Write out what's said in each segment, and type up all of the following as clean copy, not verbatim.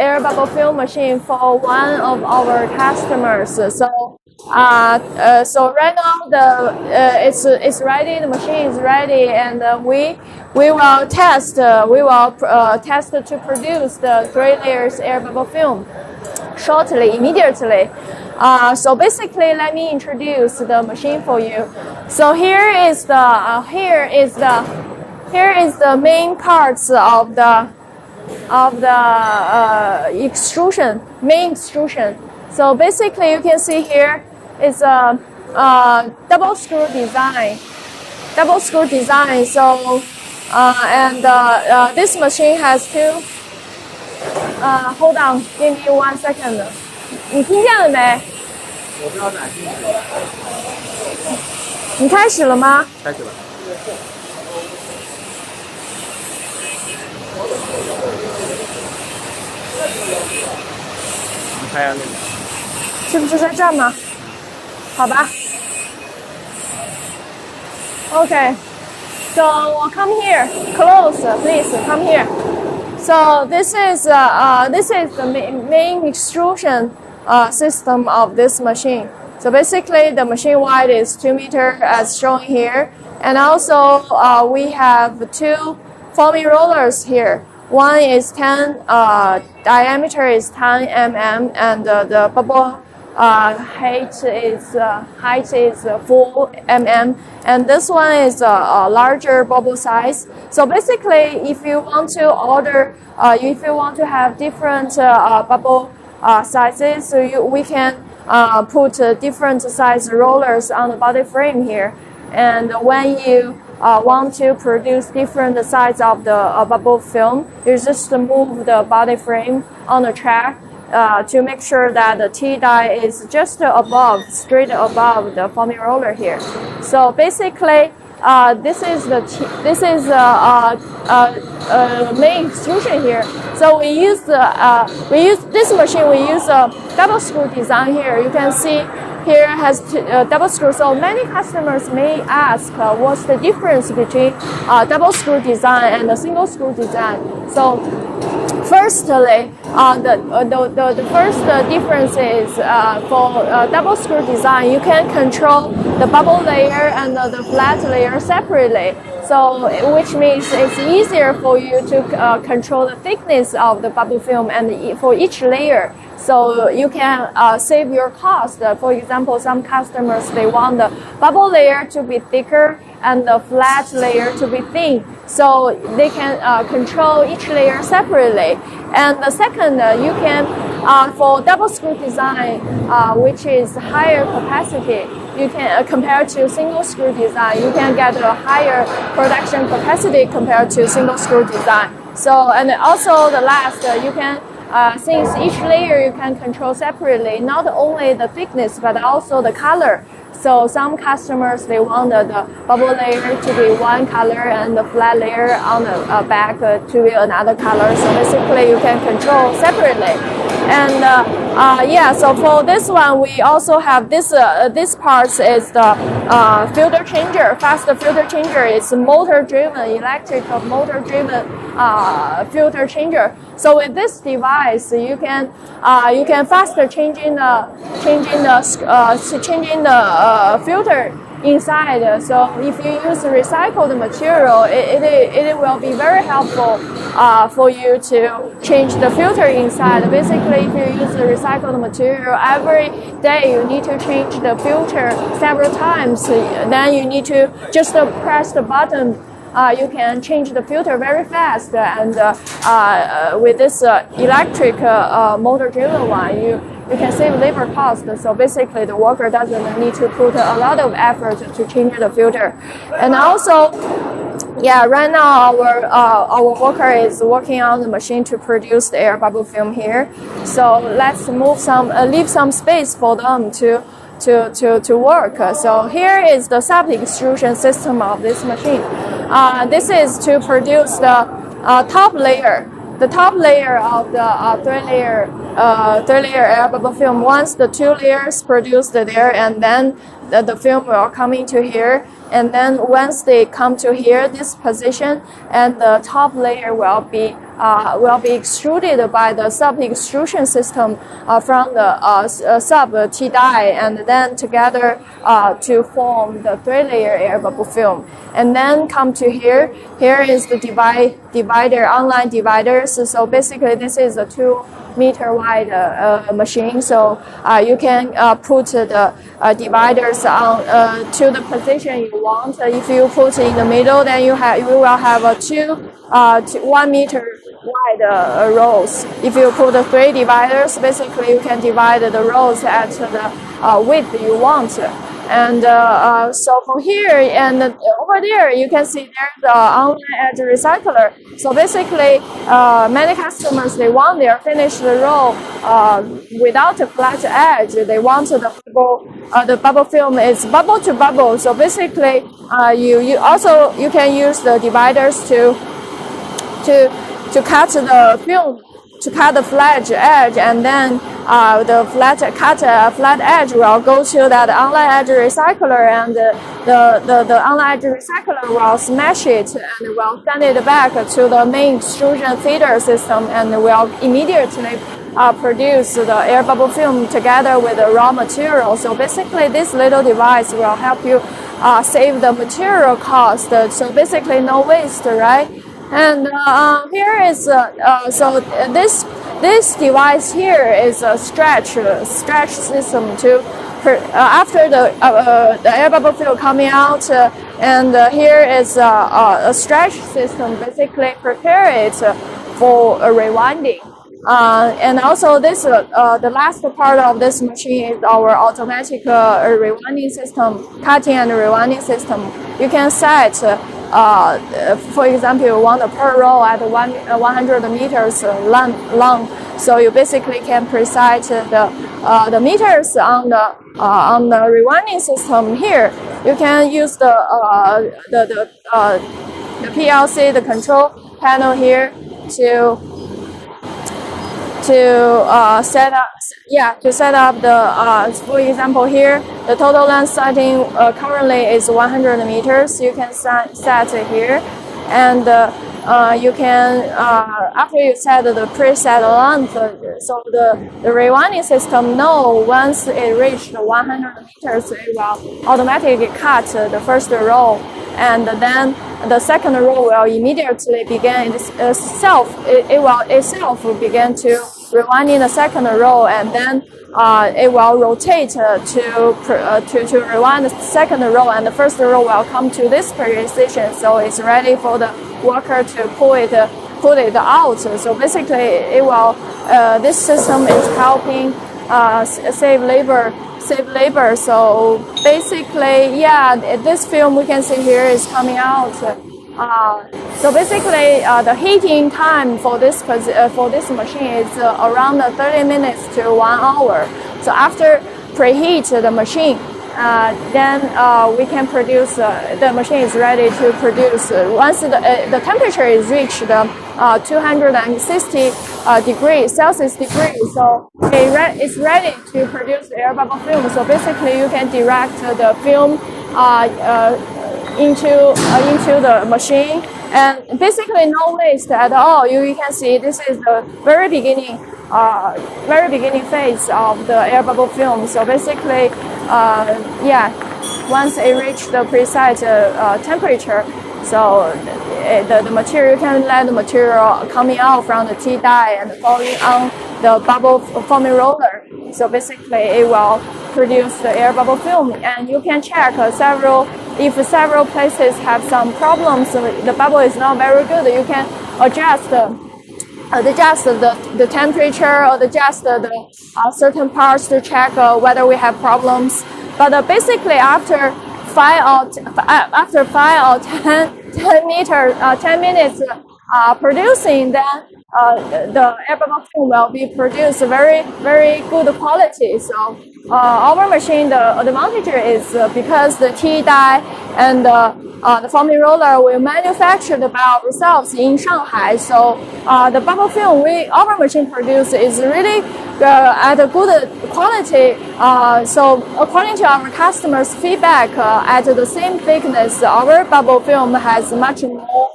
air bubble film machine for one of our customers. So right now it's ready. The machine is ready, and we will test. Test to produce the 3 layers air bubble film shortly, immediately. So basically, let me introduce the machine for you. So here is the main parts of the extrusion, main extrusion. So basically, you can see here is a double screw design. So this machine has two. Hold on, give me 1 second. 你听见了没？我不知道哪听见。你开始了吗？开始了。你看一下那个。是不是在这儿吗？好吧。Okay. So come here, close, please. Come here. So this is the main extrusion system of this machine. So basically, the machine width is 2 meters as shown here, and also we have 2 foaming rollers here. One is 10 diameter is 10 mm, and the bubble height is 4 mm, and this one is a larger bubble size. So basically, if you want to order, if you want to have different bubble sizes, so we can put different size rollers on the body frame here. And when you want to produce different size of the bubble film, you just move the body frame on the track to make sure that the T-die is just above, straight above the foaming roller here. So basically, this is main extrusion here. So we use this machine. We use a double screw design here. You can see here has double screw. So many customers may ask what's the difference between double screw design and a single screw design. So firstly, the first difference is for double screw design, you can control the bubble layer and the flat layer separately. So, which means it's easier for you to control the thickness of the bubble film and for each layer. So you can save your cost. For example, some customers, they want the bubble layer to be thicker and the flat layer to be thin. So they can control each layer separately. And the second, you can, for double screw design, which is higher capacity, you can compared to single screw design, you can get a higher production capacity compared to single screw design. So, and also the last, you can since each layer you can control separately, not only the thickness but also the color. So some customers, they want the bubble layer to be one color and the flat layer on the back to be another color. So basically you can control separately. And yeah, so for this one, we also have this part is the filter changer, fast filter changer. It's motor-driven, electric motor-driven filter changer. So with this device, you can faster changing the filter inside. So if you use recycled material, it will be very helpful for you to change the filter inside. Basically, if you use the recycled material, every day you need to change the filter several times. Then you need to just press the button. You can change the filter very fast, and with this electric motor-driven one, you can save labor cost. So basically, the worker doesn't need to put a lot of effort to change the filter. And also, yeah, right now our worker is working on the machine to produce the air bubble film here. So let's leave some space for them to work. So here is the sub-extrusion system of this machine. This is to produce the top layer. The top layer of the three-layer air bubble film. Once the 2 layers produced there, and then the film will come into here. And then once they come to here, this position, and the top layer will be will be extruded by the sub extrusion system from the sub T die, and then together to form the 3-layer air bubble film. And then come to here. Here is the divider, online dividers. So basically, this is a 2-meter wide machine. So you can put the dividers on to the position you want. If you put in the middle, then you will have a 1 meter wide rows. If you put the 3 dividers, basically you can divide the rows at the width you want. And so from here and over there, you can see there's the online edge recycler. So basically, many customers, they want their finished row without a flat edge. They want the bubble film is bubble to bubble. So basically, you can use the dividers to cut the film, to cut the flat edge, and then the flat edge will go to that online edge recycler, and the online edge recycler will smash it and will send it back to the main extrusion feeder system, and will immediately produce the air bubble film together with the raw material. So basically, this little device will help you save the material cost. So basically, no waste, right? And here is so this device here is a stretch system to after the air bubble film coming out, and here is a stretch system, basically prepare it for rewinding. And also this the last part of this machine is our automatic rewinding system, cutting and rewinding system. You can set for example, you want a per row at 100 meters long, so you basically can preset the meters on the rewinding system here. You can use the PLC, the control panel here to set up the for example here the total length setting currently is 100 meters. You can set it here, and you can after you set the preset length, so the rewinding system know once it reached 100 meters, it will automatically cut the first row, and then the second row will immediately begin itself. It will itself begin to rewinding the second row, and then it will rotate to rewind the second row, and the first row will come to this precision, so it's ready for the worker to pull it out. So basically, it will this system is helping save labor. So basically, yeah, this film we can see here is coming out. So basically, the heating time for this machine is around 30 minutes to 1 hour. So after preheat the machine, then we can produce. The machine is ready to produce once the temperature is reached 260 Celsius degrees. So it's ready to produce the air bubble film. So basically, you can direct the film into the machine, and basically no waste at all. You can see this is the very beginning phase of the air bubble film. So basically, once it reaches the preset temperature, so the material, you can let the material coming out from the T die and falling on the bubble forming roller. So basically, it will produce the air bubble film, and you can check if several places have some problems, the bubble is not very good, you can adjust the temperature, or adjust the certain parts to check whether we have problems. But basically, after 5 or 10 minutes producing, then the air bubble film will be produced very, very good quality. So our machine, the advantage is because the T die and the forming roller will manufacture by ourselves in Shanghai. So the bubble film our machine produce is really at a good quality. So according to our customers' feedback, at the same thickness, our bubble film has much more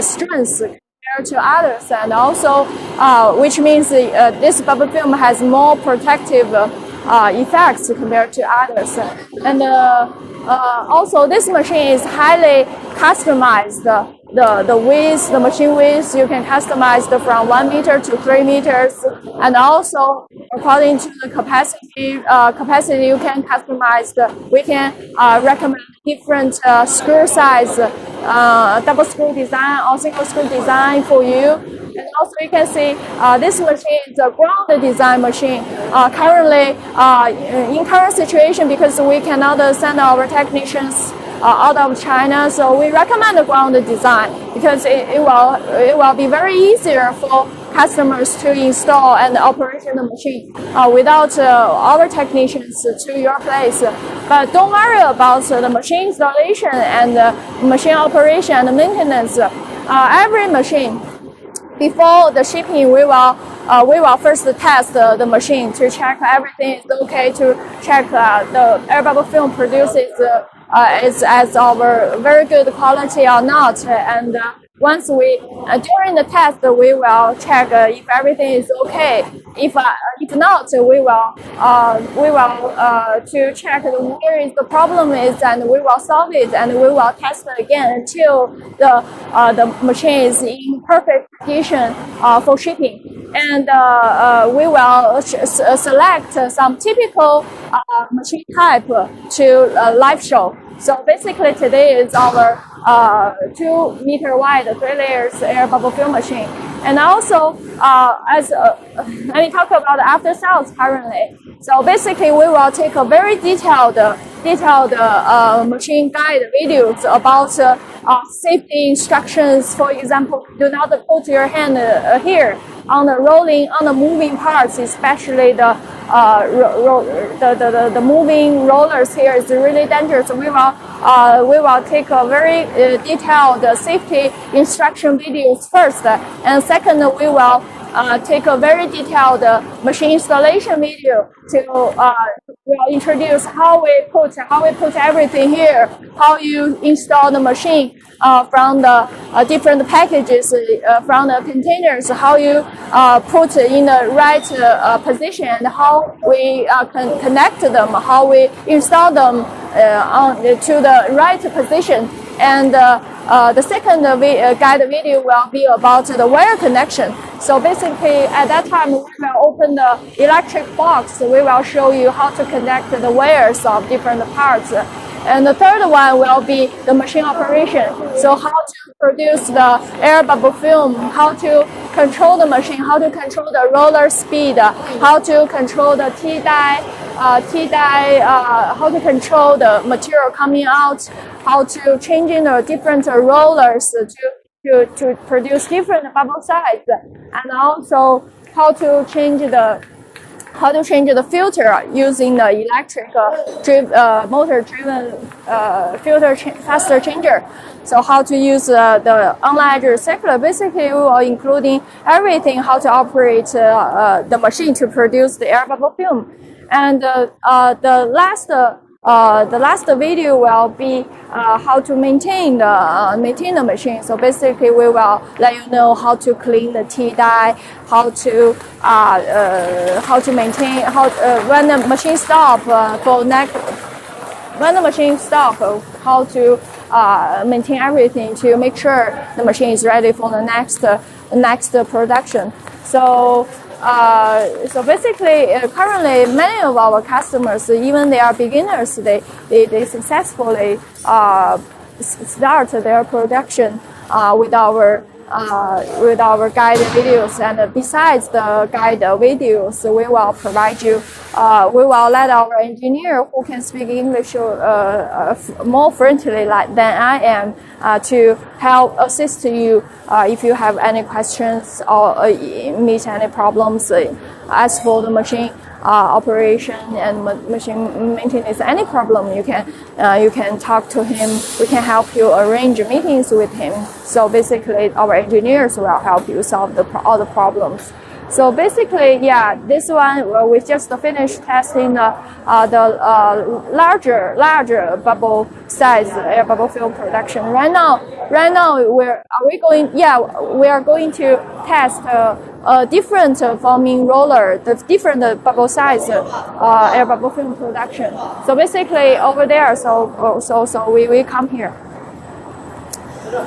strength compared to others, and also which means this bubble film has more protective effects compared to others. And also this machine is highly customized. The width, the machine width, you can customize from 1 meter to 3 meters, and also according to the capacity you can customize. We can recommend different screw size, double screw design or single screw design for you. And also you can see this machine is a ground design machine. Currently, in current situation, because we cannot send our technicians out of China, so we recommend the ground design because it will be very easier for customers to install and operate the machine without our technicians to your place. But don't worry about the machine installation and machine operation and maintenance. Every machine, before the shipping, we will first test the machine to check everything is okay, to check the air bubble film produces is as our very good quality or not. And once during the test, we will check if everything is okay. If not, we will to check where is the problem is, and we will solve it, and we will test it again until the machine is in perfect condition for shipping. And we will select some typical machine type to live show. So basically today is our 2 meter wide 3 layers air bubble film machine. And also let me talk about after sales currently. So basically we will take a very detailed machine guide videos about safety instructions. For example, do not put your hand here on the moving parts, especially the moving rollers here is really dangerous. We will take a very detailed safety instruction videos first, and second we will take a very detailed machine installation video to will introduce how we put everything here, how you install the machine from the different packages from the containers, how you put in the right position, and how we can connect them, how we install them to the right position. And the second guide video will be about the wire connection. So basically, at that time, we will open the electric box. We will show you how to connect the wires of different parts. And the third one will be the machine operation. So how to produce the air bubble film, how to control the machine, how to control the roller speed, how to control the T-die, how to control the material coming out, how to change in the different rollers to produce different bubble size, and also how to change the filter using the electric motor-driven filter faster changer. So how to use the unladdered circular. Basically, we will including everything, how to operate the machine to produce the air bubble film. And the last video will be how to maintain the machine. So basically, we will let you know how to clean the T-die, how to maintain when the machine stop how to maintain everything to make sure the machine is ready for the next production. So basically, currently, many of our customers, even they are beginners, they successfully start their production with our guide videos. And besides the guide videos, we will provide you. We will let our engineer who can speak English more friendly than I am to help assist you if you have any questions or meet any problems as for the machine operation and machine maintenance. Any problem you can talk to him. We can help you arrange meetings with him. So basically, our engineers will help you solve all the problems. So basically, yeah, this one we just finished testing the larger bubble size air bubble film production. Right now we are going to test a different foaming roller, the different bubble size air bubble film production. So basically over there, so we come here.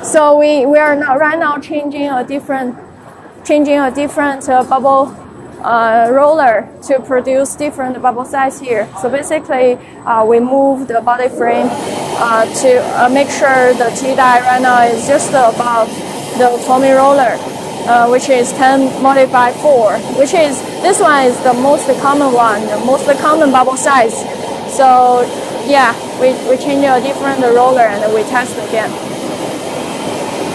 So we are now right now changing a different bubble roller to produce different bubble size here. So basically, we move the body frame to make sure the T die right now is just above the foaming roller, which is 10 multiplied by 4, which is, this one is the most common one, the most common bubble size. So yeah, we change a different roller and we test again.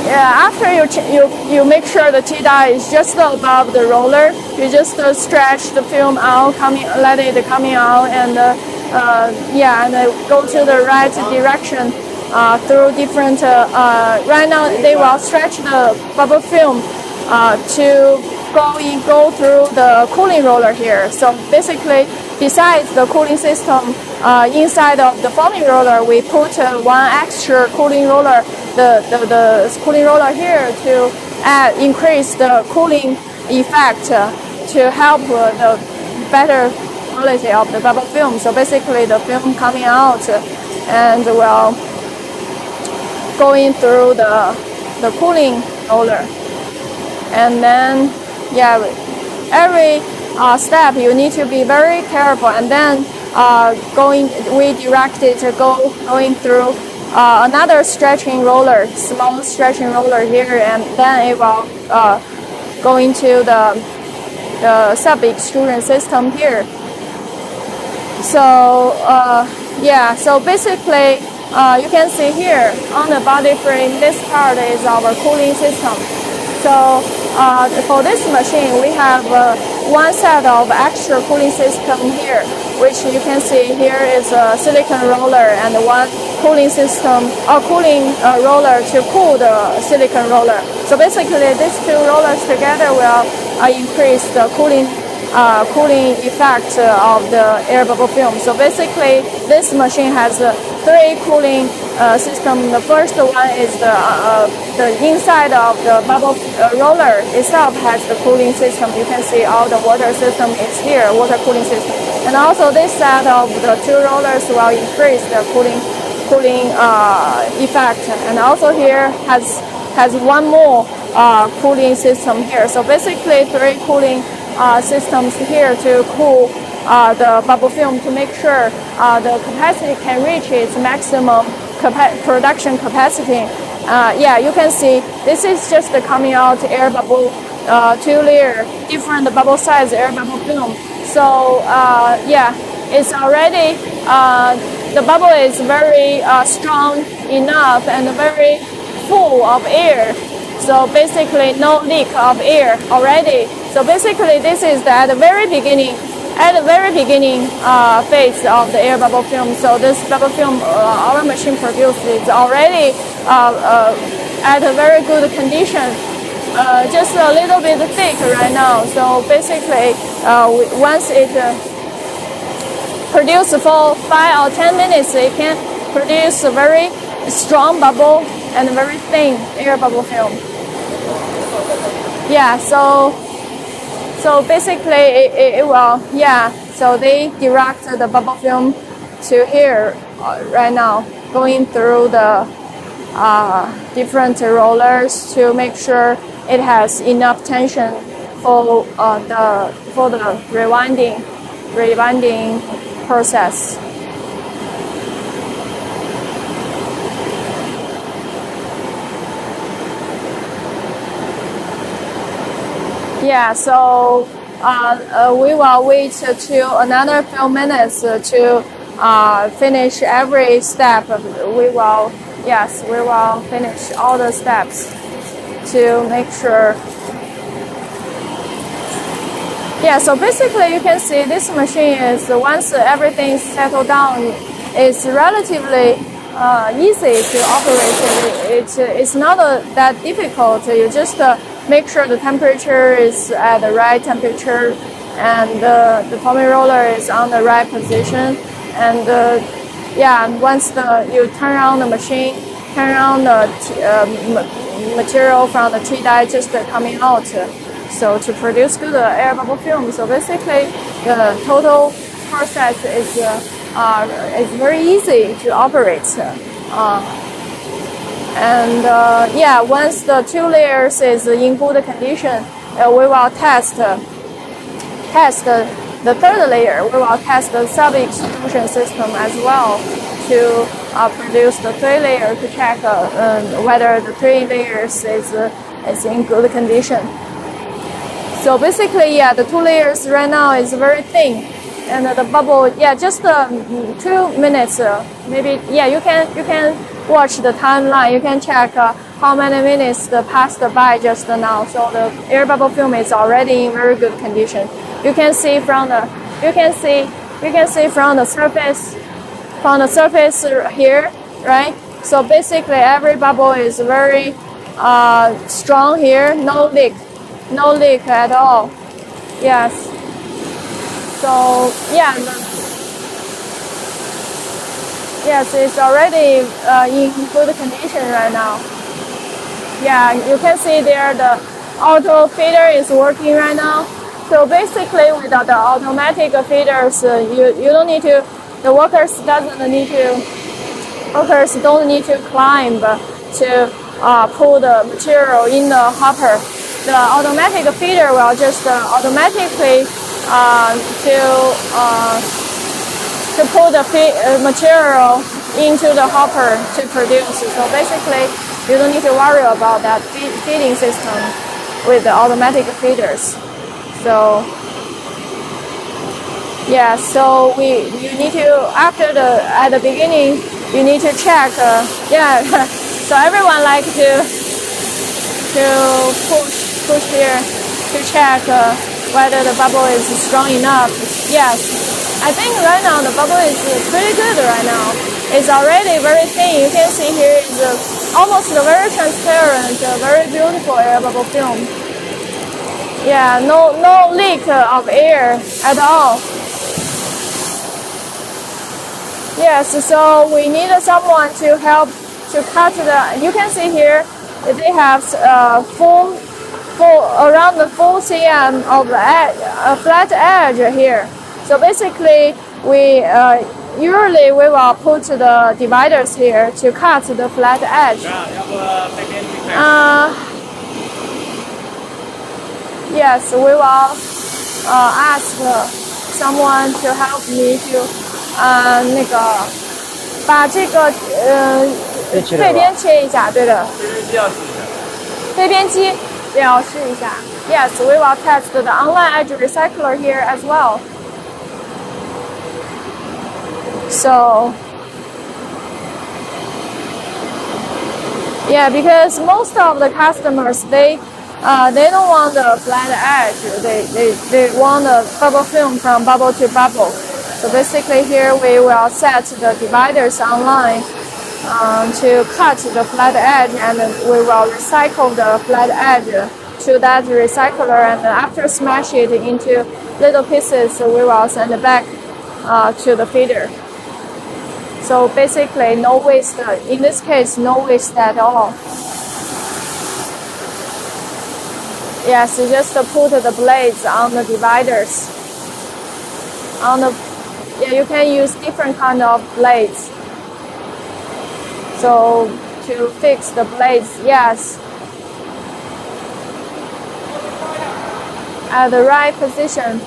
Yeah, after you make sure the T die is just above the roller, you just stretch the film out, let it coming out, and and go to the right direction through different. Right now, they will stretch the bubble film to go through the cooling roller here. So basically, besides the cooling system inside of the foaming roller, we put one extra cooling roller, the cooling roller here to increase the cooling effect to help the better quality of the bubble film. So basically, the film coming out and well going through the cooling roller, and then yeah, every step you need to be very careful, and then we direct it to going through another stretching roller, small stretching roller here, and then it will go into the sub extrusion system here. So yeah, so basically you can see here on the body frame, this part is our cooling system. So for this machine, we have one set of extra cooling system here, which you can see here is a silicon roller and one cooling system or cooling roller to cool the silicon roller. So basically, these two rollers together will increase the cooling effect of the air bubble film. So basically, this machine has three cooling system. The first one is the inside of the bubble roller itself has the cooling system. You can see all the water system is here, water cooling system. And also this set of the two rollers will increase the cooling effect. And also here has one more cooling system here. So basically, three cooling systems here to cool the bubble film to make sure the capacity can reach its maximum production capacity. Yeah, you can see this is just the coming out air bubble, two-layer, different bubble size air bubble film. So yeah, it's already, the bubble is very strong enough and very full of air. So basically no leak of air already. So basically this is at the very beginning phase of the air bubble film. So this bubble film our machine produced is already at a very good condition, just a little bit thick right now. So basically once it produces for 5 or 10 minutes, it can produce a very strong bubble and very thin air bubble film. Yeah, so basically it will, yeah, so they direct the bubble film to here right now, going through the different rollers to make sure it has enough tension for the rewinding process. Yeah, so we will wait to another few minutes to finish every step. We will finish all the steps to make sure. Yeah, so basically you can see this machine is, once everything settled down, it's relatively easy to operate. It's not that difficult. You just make sure the temperature is at the right temperature, and the foaming roller is on the right position. And once you turn on the machine, turn on the material from the tea dye just coming out, so to produce good air bubble film. So basically, the total process is very easy to operate. Once the 2 layers is in good condition, we will test the 3rd layer. We will test the sub-extrusion system as well to produce the 3 layer to check whether the 3 layers is in good condition. So basically, the 2 layers right now is very thin, and the bubble, just 2 minutes, maybe. You can watch the timeline. You can check how many minutes passed by just now. So the air bubble film is already in very good condition. You can see from the surface here, right? So basically, every bubble is very strong here. No leak at all. Yes. So yes, it's already in good condition right now. You can see there the auto feeder is working right now. So basically, without the automatic feeders, you don't need to. The workers don't need to climb to pull the material in the hopper. The automatic feeder will just automatically to pull the material into the hopper to produce. So basically, you don't need to worry about that feeding system with the automatic feeders. So so you need to at the beginning you need to check. So everyone like to push here to check whether the bubble is strong enough. Yes, I think right now the bubble is pretty good right now. It's already very thin. You can see here is almost a very transparent, very beautiful air bubble film. No leak of air at all. Yes, so we need someone to help to cut the. You can see here they have full around the full cm of flat edge here. So basically, we usually we will put the dividers here to cut the flat edge. Yes, we will ask someone to help me to 把这个背边切一下，对的。背边机也要试一下。Yes, we will test the online edge recycler here as well. So, because most of the customers they don't want the flat edge. They want the bubble film from bubble to bubble. So basically, here we will set the dividers online to cut the flat edge, and we will recycle the flat edge to that recycler, and after smash it into little pieces, we will send it back to the feeder. So basically, no waste. In this case, no waste at all. Yes, you just put the blades on the dividers. You can use different kind of blades. So to fix the blades, yes, at the right position.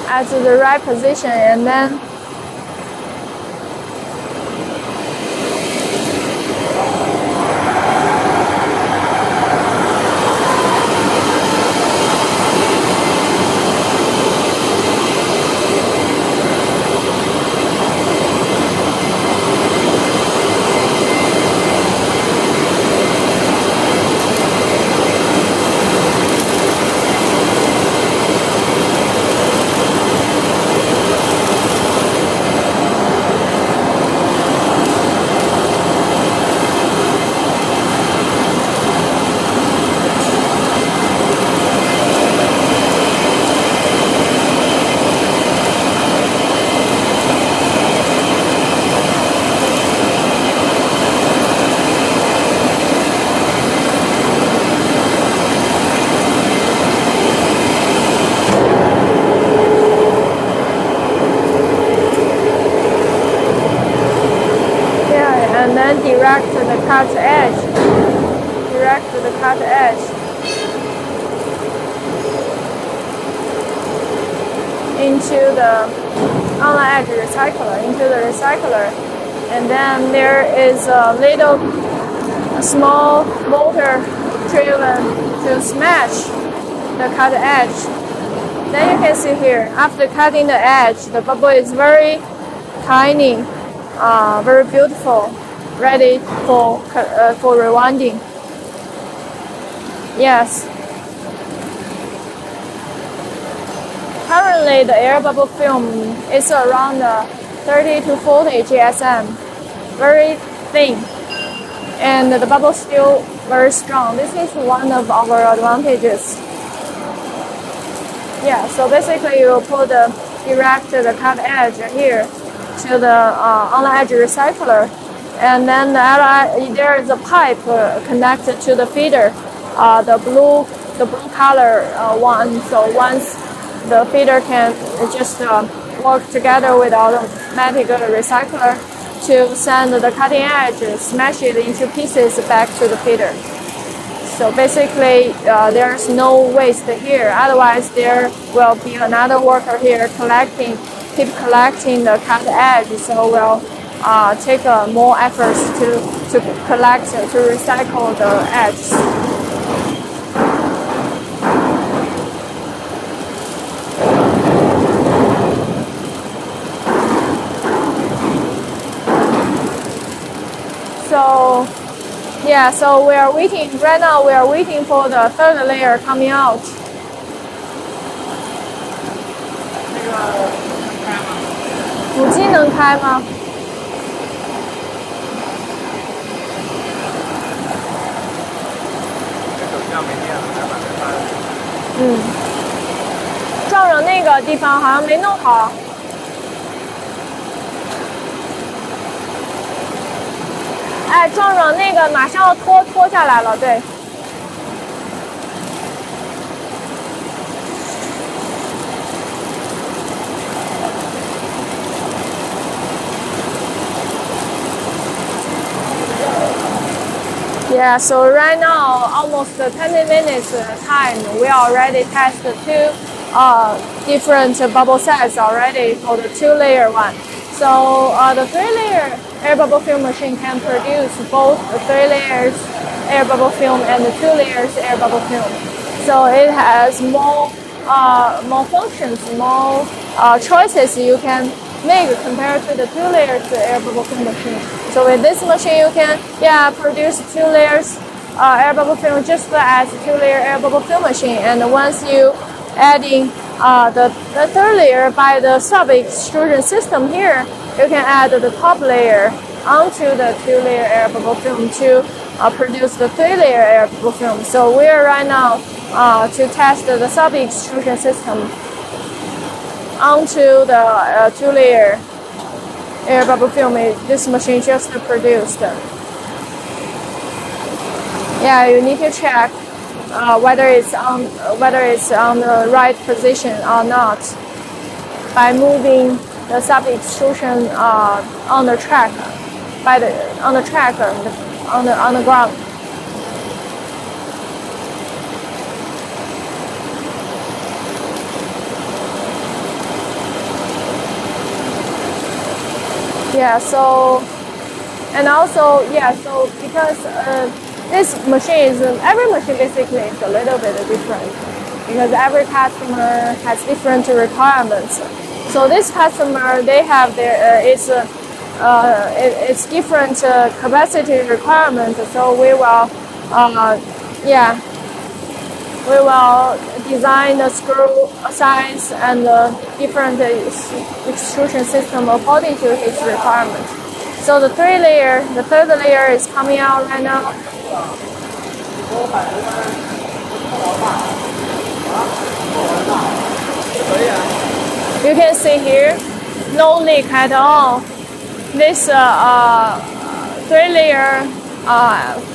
At the right position, and then cut edge, direct the cut edge into the online edge recycler, and then there is a little small motor driven to smash the cut edge. Then you can see here, after cutting the edge, the bubble is very tiny, very beautiful, ready for rewinding. Yes. Currently, the air bubble film is around 30 to 40 GSM, very thin, and the bubble still very strong. This is one of our advantages. Yeah, so basically you direct the cut edge here to the online edge recycler, and then there is a pipe connected to the feeder, the blue color one. So once the feeder can just work together with automatic recycler to send the cutting edge, smash it into pieces back to the feeder. So basically, there's no waste here. Otherwise, there will be another worker here keep collecting the cut edge. So we'll take more efforts to collect, to recycle the edges. So, yeah, so we are waiting, right now we are waiting for the third layer coming out. 母机能开吗？撞着那个地方好像没弄好。哎，撞着那个马上要拖下来了，对。Yeah, so right now, almost 20 minutes time, we already tested two different bubble sets already for the 2-layer one. So the 3-layer air bubble film machine can produce both the 3 layers air bubble film and the 2 layers air bubble film. So it has more functions, more choices you can make compared to the 2 layers air bubble film machine. So with this machine, you can produce 2 layers air bubble film just as 2-layer air bubble film machine. And once you adding the 3rd layer by the sub extrusion system here, you can add the top layer onto the 2-layer air bubble film to produce the 3-layer air bubble film. So we are right now to test the sub extrusion system onto the 2-layer air bubble film this machine just produced. Yeah, you need to check whether it's on the right position or not by moving the sub extrusion on the track on the ground. Yeah, so and also so because this machine is every machine basically is a little bit different because every customer has different requirements. So this customer, they have their it's different capacity requirements. So we will we will design the screw size and the different extrusion system according to his requirement. So the 3rd layer is coming out right now. You can see here, no leak at all. This 3-layer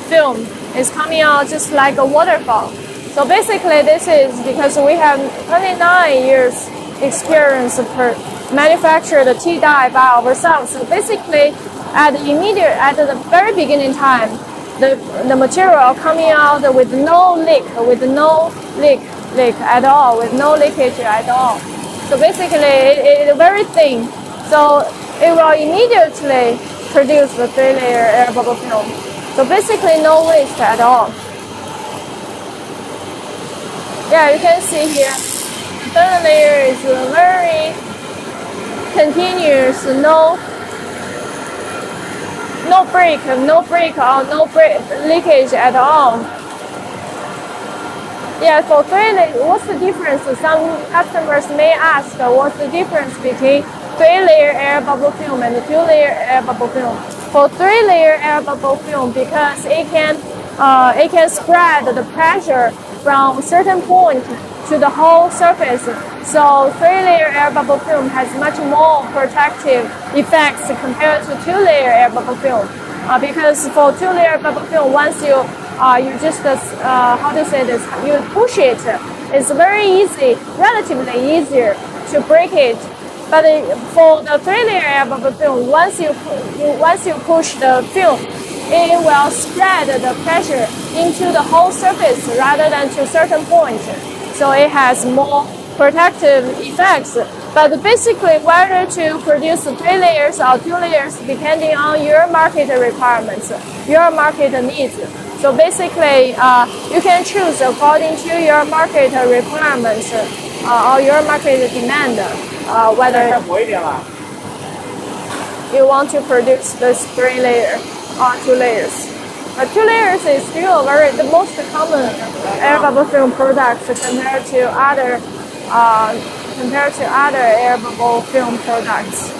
film is coming out just like a waterfall. So basically, this is because we have 29 years experience per manufacture the T-die by ourselves. So basically, at the very beginning time, the material coming out with no leak at all, with no leakage at all. So basically, it's very thin. So it will immediately produce the 3-layer air bubble film. So basically, no waste at all. Yeah, you can see here, third layer is very continuous, no break or no leakage at all. Yeah, for 3-layer, what's the difference? Some customers may ask, what's the difference between 3-layer air bubble film and the 2-layer air bubble film? For 3-layer air bubble film, because it can spread the pressure from certain point to the whole surface. So 3-layer air bubble film has much more protective effects compared to 2-layer air bubble film. Because for 2-layer bubble film, once you just how to say this, you push it, it's very easy, relatively easier to break it. But for the 3-layer air bubble film, once you push the film, it will spread the pressure into the whole surface rather than to certain point. So it has more protective effects. But basically, whether to produce 3 layers or 2 layers, depending on your market requirements, your market needs. So basically, you can choose according to your market requirements or your market demand, whether you want to produce this 3-layer or 2 layers. But 2 layers is still the most common air bubble film products compared to other air bubble film products.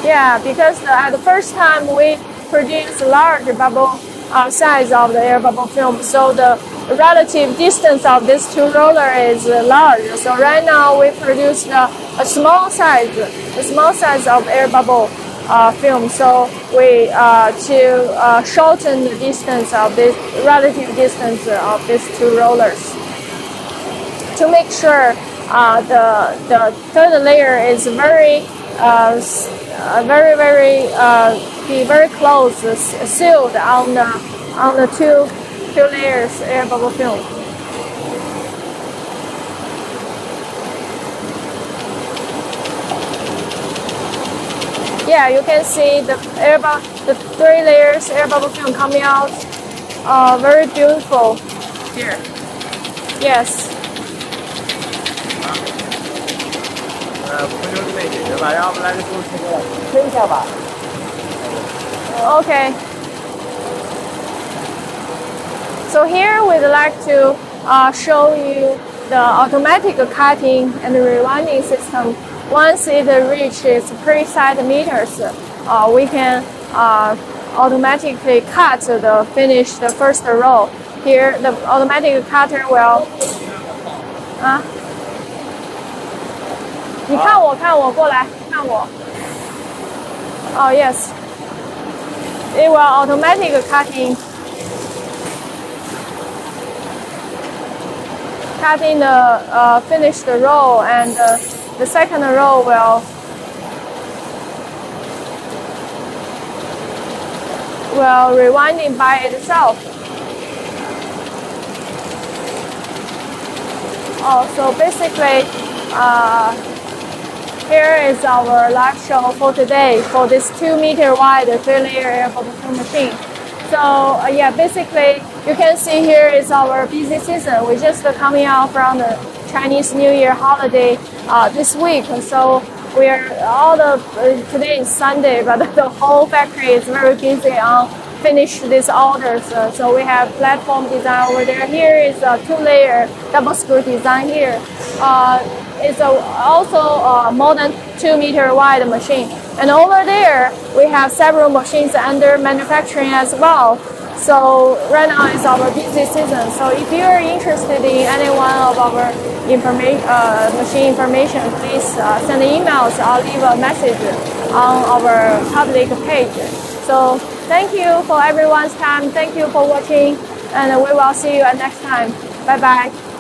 Yeah, because at the first time we produce large bubble size of the air bubble film, so the relative distance of this 2 roller is large. So right now we produce a small size of air bubble film. So we to shorten the distance of this relative distance of these 2 rollers to make sure the third layer is very close, sealed on the two layers air bubble film. Yeah, you can see the 3 layers air bubble film coming out, very beautiful here. Yes. Okay. So here we'd like to show you the automatic cutting and rewinding system. Once it reaches preset meters, we can automatically cut the first row. Here the automatic cutter will 你看我过来看我 Oh yes, it will automatic cutting the finished row, and the second row will rewinding by itself. So basically, here is our live show for today for this 2-meter wide 3-layer air bubble film machine. So yeah, basically you can see here is our busy season. We're just coming out from the Chinese New Year holiday this week. So today is Sunday, but the whole factory is very busy on finish these orders. So we have platform design over there. Here is a 2-layer double screw design here. It's also more than 2-meter wide machine. And over there, we have several machines under manufacturing as well. So right now is our busy season. So if you are interested in any one of our machine information, please send emails or leave a message on our public page. So thank you for everyone's time. Thank you for watching, and we will see you at next time. 拜拜。